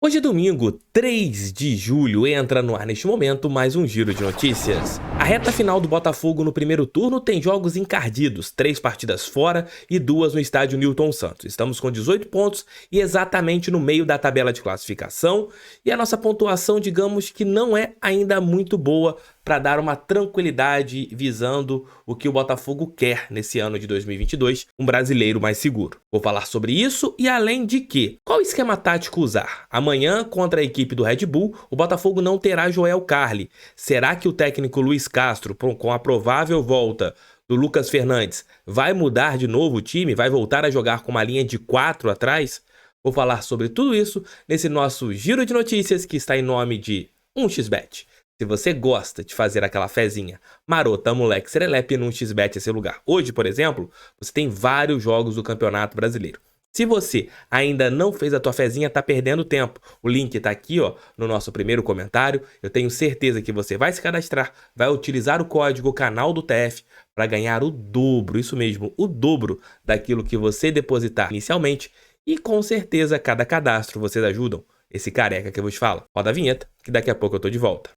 Hoje é domingo, 3 de julho, entra no ar neste momento mais um giro de notícias. A reta final do Botafogo no primeiro turno tem jogos encardidos, 3 partidas fora e 2 no estádio Newton Santos. Estamos com 18 pontos e exatamente no meio da tabela de classificação, e a nossa pontuação, digamos que não é ainda muito boa para dar uma tranquilidade visando o que o Botafogo quer nesse ano de 2022, um brasileiro mais seguro. Vou falar sobre isso e além de que, qual esquema tático usar? Amanhã, contra a equipe do Red Bull, o Botafogo não terá Joel Carli. Será que o técnico Luiz Castro, com a provável volta do Lucas Fernandes, vai mudar de novo o time? Vai voltar a jogar com uma linha de 4 atrás? Vou falar sobre tudo isso nesse nosso giro de notícias que está em nome de 1xBet. Se você gosta de fazer aquela fezinha marota, moleque, serelepe, no 1xBet é seu lugar. Hoje, por exemplo, você tem vários jogos do Campeonato Brasileiro. Se você ainda não fez a tua fezinha, tá perdendo tempo. O link tá aqui, ó, no nosso primeiro comentário. Eu tenho certeza que você vai se cadastrar, vai utilizar o código canal do TF para ganhar o dobro, isso mesmo, o dobro daquilo que você depositar inicialmente. E com certeza, cada cadastro vocês ajudam esse careca que eu vos falo. Roda a vinheta, que daqui a pouco eu tô de volta.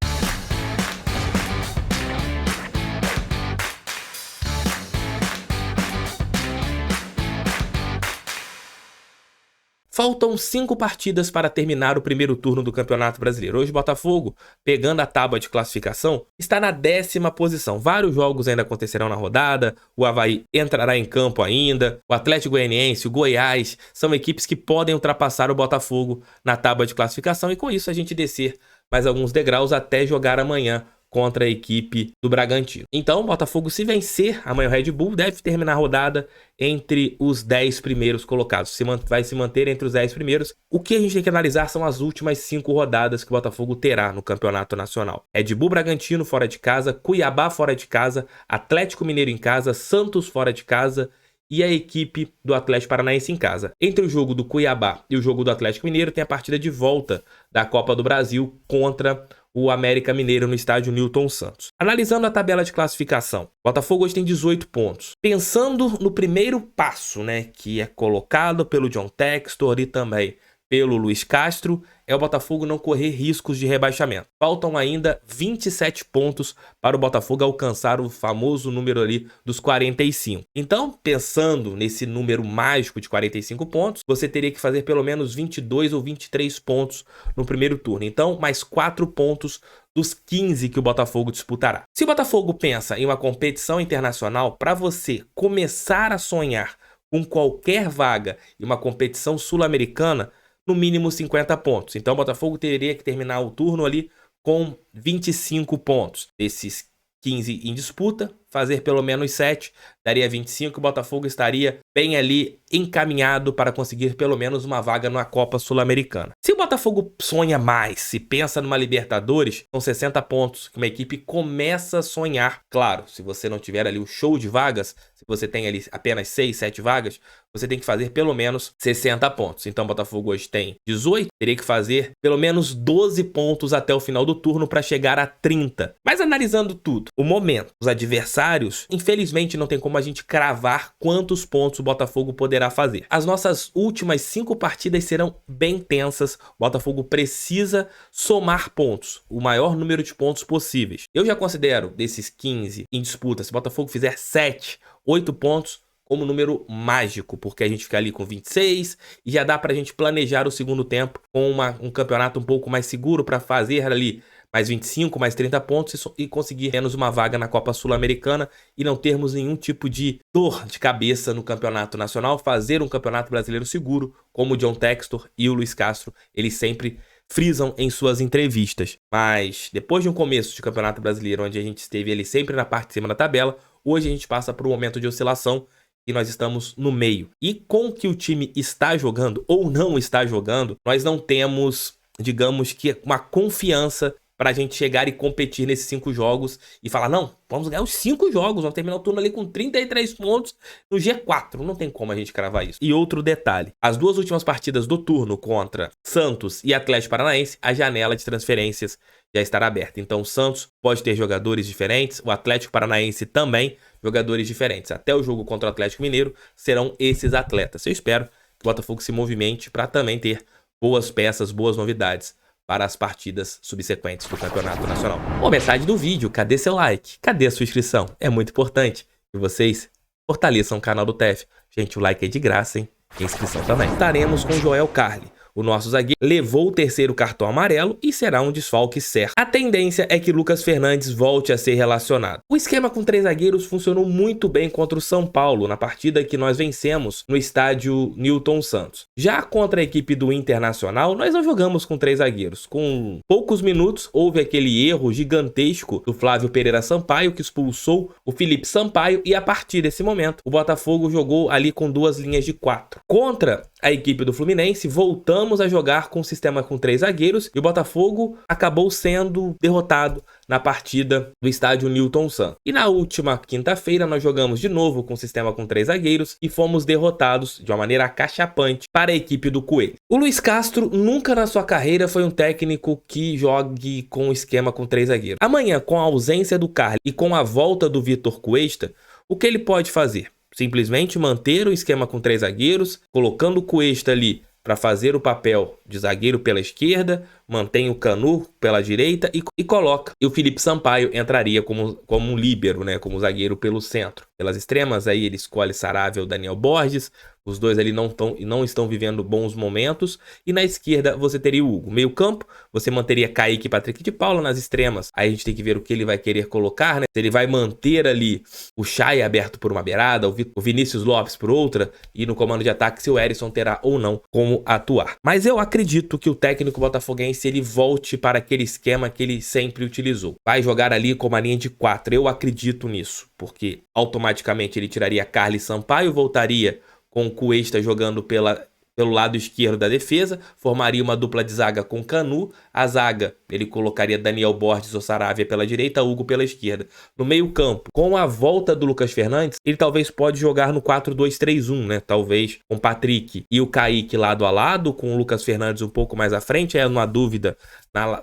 Faltam 5 partidas para terminar o primeiro turno do Campeonato Brasileiro. Hoje o Botafogo, pegando a tábua de classificação, está na 10ª posição. Vários jogos ainda acontecerão na rodada, o Avaí entrará em campo ainda, o Atlético Goianiense, o Goiás, são equipes que podem ultrapassar o Botafogo na tábua de classificação e com isso a gente descer mais alguns degraus até jogar amanhã contra a equipe do Bragantino. Então, o Botafogo, se vencer amanhã o Red Bull, deve terminar a rodada entre os 10 primeiros colocados. Vai se manter entre os 10 primeiros. O que a gente tem que analisar são as últimas 5 rodadas que o Botafogo terá no Campeonato Nacional. Red Bull Bragantino fora de casa, Cuiabá fora de casa, Atlético Mineiro em casa, Santos fora de casa e a equipe do Atlético Paranaense em casa. Entre o jogo do Cuiabá e o jogo do Atlético Mineiro tem a partida de volta da Copa do Brasil contra o América Mineiro no estádio Newton Santos. Analisando a tabela de classificação, o Botafogo hoje tem 18 pontos. Pensando no primeiro passo, que é colocado pelo John Textor e também pelo Luiz Castro, é o Botafogo não correr riscos de rebaixamento. Faltam ainda 27 pontos para o Botafogo alcançar o famoso número ali dos 45. Então, pensando nesse número mágico de 45 pontos, você teria que fazer pelo menos 22 ou 23 pontos no primeiro turno. Então, mais 4 pontos dos 15 que o Botafogo disputará. Se o Botafogo pensa em uma competição internacional, para você começar a sonhar com qualquer vaga em uma competição sul-americana, no mínimo 50 pontos. Então o Botafogo teria que terminar o turno ali com 25 pontos. Desses 15 em disputa, fazer pelo menos 7, daria 25, o Botafogo estaria bem ali encaminhado para conseguir pelo menos uma vaga na Copa Sul-Americana. Se o Botafogo sonha mais, se pensa numa Libertadores, são 60 pontos que uma equipe começa a sonhar. Claro, se você não tiver ali o show de vagas, se você tem ali apenas 6, 7 vagas, você tem que fazer pelo menos 60 pontos. Então o Botafogo hoje tem 18, teria que fazer pelo menos 12 pontos até o final do turno para chegar a 30. Mas analisando tudo, o momento, os adversários, infelizmente não tem como a gente cravar quantos pontos o Botafogo poderá fazer. As nossas últimas 5 partidas serão bem tensas. O Botafogo precisa somar pontos, o maior número de pontos possíveis. Eu já considero desses 15 em disputa, se o Botafogo fizer 7, 8 pontos, como número mágico, porque a gente fica ali com 26 e já dá pra gente planejar o segundo tempo com um campeonato um pouco mais seguro para fazer ali mais 25, mais 30 pontos e conseguir menos uma vaga na Copa Sul-Americana e não termos nenhum tipo de dor de cabeça no Campeonato Nacional, fazer um Campeonato Brasileiro seguro, como o John Textor e o Luiz Castro, eles sempre frisam em suas entrevistas. Mas depois de um começo de Campeonato Brasileiro, onde a gente esteve ali sempre na parte de cima da tabela, hoje a gente passa por um momento de oscilação e nós estamos no meio. E com o que o time está jogando ou não está jogando, nós não temos, digamos que, uma confiança para a gente chegar e competir nesses 5 jogos e falar, não, vamos ganhar os 5 jogos, vamos terminar o turno ali com 33 pontos no G4. Não tem como a gente cravar isso. E outro detalhe, as 2 últimas partidas do turno contra Santos e Atlético Paranaense, a janela de transferências já estará aberta. Então o Santos pode ter jogadores diferentes, o Atlético Paranaense também, jogadores diferentes. Até o jogo contra o Atlético Mineiro serão esses atletas. Eu espero que o Botafogo se movimente para também ter boas peças, boas novidades para as partidas subsequentes do Campeonato Nacional. Bom, metade do vídeo, cadê seu like? Cadê a sua inscrição? É muito importante que vocês fortaleçam o canal do TEF. Gente, o like é de graça, hein? E a inscrição também. Estaremos com Joel Carli. O nosso zagueiro levou o terceiro cartão amarelo e será um desfalque certo. A tendência é que Lucas Fernandes volte a ser relacionado. O esquema com 3 zagueiros funcionou muito bem contra o São Paulo, na partida que nós vencemos no estádio Newton Santos. Já contra a equipe do Internacional, nós não jogamos com 3 zagueiros. Com poucos minutos, houve aquele erro gigantesco do Flávio Pereira Sampaio, que expulsou o Felipe Sampaio, e a partir desse momento, o Botafogo jogou ali com 2 linhas de 4. Contra a equipe do Fluminense, voltamos a jogar com um sistema com 3 zagueiros e o Botafogo acabou sendo derrotado na partida do estádio Newton Santos. E na última quinta-feira nós jogamos de novo com um sistema com 3 zagueiros e fomos derrotados de uma maneira acachapante para a equipe do Coelho. O Luiz Castro nunca na sua carreira foi um técnico que jogue com um esquema com 3 zagueiros. Amanhã, com a ausência do Carli e com a volta do Vitor Cuesta, o que ele pode fazer? Simplesmente manter o esquema com 3 zagueiros, colocando o Cuesta ali para fazer o papel de zagueiro pela esquerda, mantém o Canu pela direita e coloca. E o Felipe Sampaio entraria como um líbero, né? Como zagueiro pelo centro. Pelas extremas, aí ele escolhe Saravia ou Daniel Borges. Os dois ali não estão vivendo bons momentos. E na esquerda você teria o Hugo. Meio campo, você manteria Kaique e Patrick de Paula. Nas extremas, aí a gente tem que ver o que ele vai querer colocar, né? Se ele vai manter ali o Chay aberto por uma beirada, o Vinícius Lopes por outra, e no comando de ataque se o Erisson terá ou não como atuar. Mas eu acredito que o técnico botafoguense ele volte para aquele esquema que ele sempre utilizou. Vai jogar ali com uma linha de 4. Eu acredito nisso, porque automaticamente ele tiraria Carli Sampaio, voltaria com o Cuesta jogando pelo lado esquerdo da defesa, formaria uma dupla de zaga com Canu. A zaga, ele colocaria Daniel Borges ou Saravia pela direita, Hugo pela esquerda. No meio campo, com a volta do Lucas Fernandes, ele talvez pode jogar no 4-2-3-1, né? Talvez com Patrick e o Kaique lado a lado, com o Lucas Fernandes um pouco mais à frente. É uma dúvida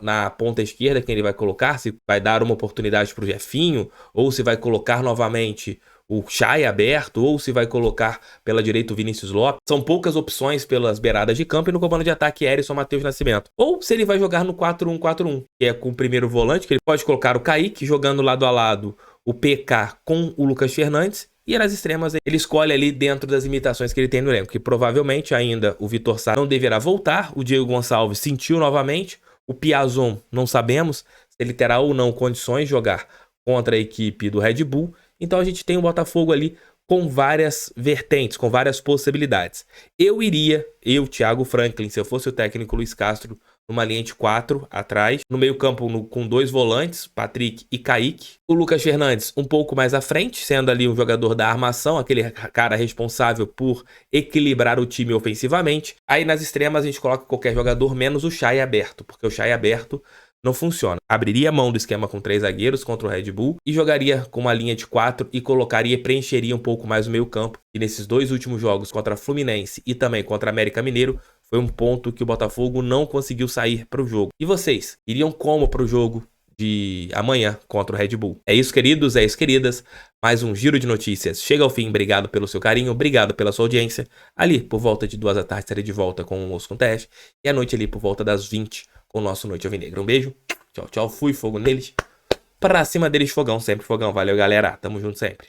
na ponta esquerda quem ele vai colocar, se vai dar uma oportunidade para o Jefinho, ou se vai colocar novamente o Chay aberto, ou se vai colocar pela direita o Vinícius Lopes. São poucas opções pelas beiradas de campo, e no comando de ataque Erisson, Matheus Nascimento. Ou se ele vai jogar no 4-1-4-1, que é com o primeiro volante, que ele pode colocar o Kaique jogando lado a lado o PK com o Lucas Fernandes, e nas extremas ele escolhe ali dentro das limitações que ele tem no elenco, que provavelmente ainda o Vitor Sá não deverá voltar, o Diego Gonçalves sentiu novamente, o Piazon não sabemos se ele terá ou não condições de jogar contra a equipe do Red Bull. Então a gente tem o Botafogo ali com várias vertentes, com várias possibilidades. Eu, Thiago Franklin, se eu fosse o técnico Luiz Castro, numa linha de 4 atrás, no meio campo com 2 volantes, Patrick e Kaique. O Lucas Fernandes um pouco mais à frente, sendo ali um jogador da armação, aquele cara responsável por equilibrar o time ofensivamente. Aí nas extremas a gente coloca qualquer jogador menos o Chay aberto, porque o Chay aberto não funciona. Abriria a mão do esquema com 3 zagueiros contra o Red Bull e jogaria com uma linha de 4 e preencheria um pouco mais o meio campo. E nesses 2 últimos jogos contra Fluminense e também contra América Mineiro, foi um ponto que o Botafogo não conseguiu sair para o jogo. E vocês, iriam como para o jogo de amanhã contra o Red Bull? É isso, queridos, é isso, queridas. Mais um Giro de Notícias chega ao fim. Obrigado pelo seu carinho, obrigado pela sua audiência. Ali, por volta de 2 da tarde, estarei de volta com o Almoço com Teste. E à noite ali, por volta das 20, com o nosso Noite Alvinegra. Um beijo, tchau, tchau, fui, fogo neles. Pra cima deles, fogão, sempre fogão. Valeu, galera, tamo junto sempre.